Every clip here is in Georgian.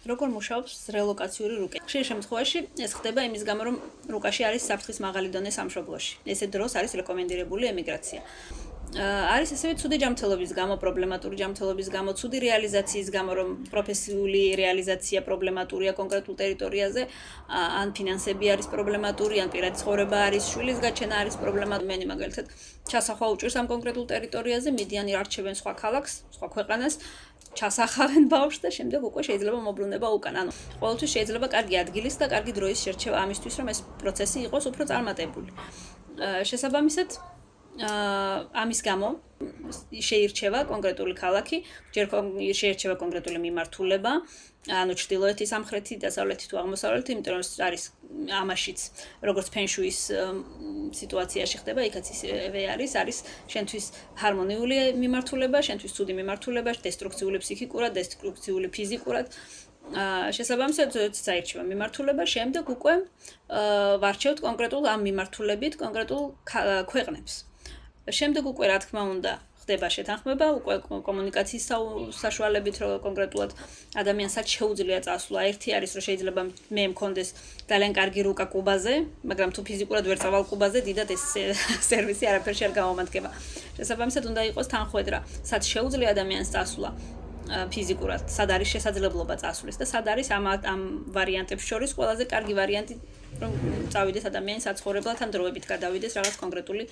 როგორ მუშაობს რელოკაციური რუკა? ხშირ შემთხვევაში ეს ხდება იმის გამო, რომ რუკაში არის საფრთხის მაღალი დონე სამშობლოში. ესე დროს არის რეკომენდირებული ემიგრაცია. არის ასევე ცუდი ჯანმრთელობის გამო, პრობლემატური ჯანმრთელობის გამო, ცუდი რეალიზაციის გამო, რომ პროფესიული რეალიზაცია პრობლემატურია კონკრეტულ ტერიტორიაზე, ან ფინანსები არის პრობლემატური, ან პირადი ცხოვრება არის, შვილის გაჩენა არის პრობლემატური, მაგალითად, ჩასახვა უჭირს ამ კონკრეტულ ტერიტორიაზე, მიდიან არჩევენ სხვა ქალაქს, სხვა ქვეყანას, ჩასახავენ ბავშვს და შემდეგ უკვე შეიძლება მოbrunება უკან. ანუ ყოველთვის შეიძლება კარგი ადგილის და კარგი დროის შერჩევა ამისთვის, რომ ეს პროცესი იყოს უფრო წარმატებული. შესაბამისად, ამის გამო შეირჩევა კონკრეტული ქალაქი, ჯერ შეირჩევა კონკრეტული მიმართულება, ანუ ჩრდილოეთი, სამხრეთი, დასავლეთი თუ აღმოსავლეთი, იმიტომ რომ არის ამაშიც როგორც ფენშუის სიტუაციაში ხდება, იქაც ისევე არის შენთვის ჰარმონიული მიმართულება, შენთვის ცუდი მიმართულება, დესტრუქციული ფსიქიკურად, დესტრუქციული ფიზიკურად. შესაბამისად, წაირჩევა მიმართულება, შემდეგ უკვე ვარჩევთ კონკრეტულ ამ მიმართულებით კონკრეტულ ქვეყნებს. შემდეგ უკვე რა თქმა უნდა ხდება შეთანხმება, უკვე კომუნიკაციის საშუალებით, რომ კონკრეტულად ადამიანსაც შეუძლია წასვლა. ერთი არის, რომ შეიძლება მე მქონდეს ძალიან კარგი რუკა კუბაზე, მაგრამ თუ ფიზიკურად ვერ წავალ კუბაზე, დიდად ეს სერვისი არაფერში არ გამომადგება. შესაბამისად, უნდა იყოს თანხმედრა, სად შეუძლია ადამიანს წასვლა ფიზიკურად, სად არის შესაძლებლობა წასვლის და სად არის ამ ვარიანტებს შორის ყველაზე კარგი ვარიანტი, რომ წავიდეს ადამიანი საცხოვრებლად ან დროებით გადავიდეს რაღაც კონკრეტული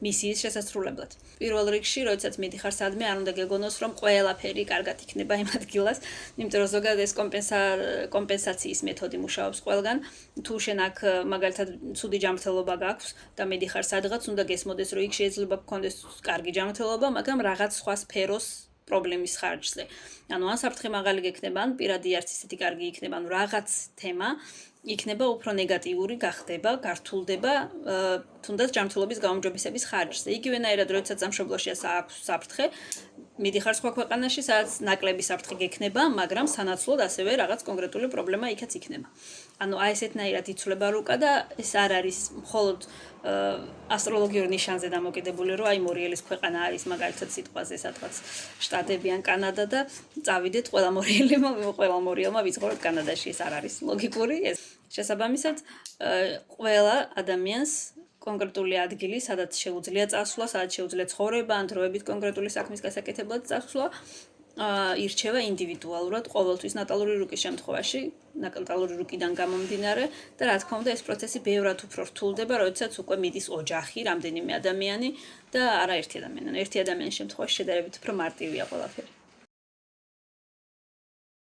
მისიის შესასრულებლად. პირველ რიგში, როდესაც მიდიხარ სადმე, არ უნდა გეგონოს, რომ ყველაფერი კარგად იქნება იმ ადგილას, იმიტომ რომ ზოგადად ეს კომპენსაციის მეთოდი მუშაობს ყველგან. თუ შენ აქ მაგალითად ცუდი ჯანმრთელობა გაქვს და მიდიხარ სადღაც, უნდა გესმოდეს, რომ იქ შეიძლება გქონდეს კარგი ჯანმრთელობა, მაგრამ რაღაც სხვა სფეროს პრობლემის ხარჯზე. ანუ ან საფრთხე მაღალი გექნება, ან პირადი არც ისეთი კარგი იქნება, ანუ რაღაც თემა იქნება უფრო ნეგატიური, გახდება, გართულდება, თუნდაც ჯანმრთელობის გაუმჯობესების ხარჯზე. იგივენაირად, როდესაც სამშობლოშია აქვს საფრთხე, მიდიხარ სხვა ქვეყანაში, სადაც ნაკლები საფრთხე გექნება, მაგრამ სანაცვლოდ ასევე რაღაც კონკრეტული პრობლემა იქაც იქნება. ანუ ესეთნაირად იცვლება რუკა და ეს არ არის მხოლოდ ასტროლოგიურ ნიშანზე დამოკიდებული, რომ აი მორიელის ქვეყანა არის მაგალითად სიტყვაზე სადღაც შტატები ან კანადა და წავიდეთ ყველა მორიელმა ვიცხოვროთ კანადაში. ეს არ არის ლოგიკური. შესაბამისად, ყველა ადამიანს კონკრეტული ადგილი, სადაც შეუძლია წასვლა, სადაც შეუძლია ცხოვრება, ან დროებით კონკრეტული საქმის გასაკეთებლად წასვლა, ირჩევა ინდივიდუალურად ყოველთვის ნატალური რუკის შემთხვევაში, ნატალური რუკიდან გამომდინარე და რა თქმა უნდა ეს პროცესი ბევრად უფრო რთულდება, როდესაც უკვე მიდის ოჯახი, რამდენიმე ადამიანი და არა ერთი ადამიანი. ერთი ადამიანის შემთხვევაში შედარებით უფრო მარტივია ყველაფერი.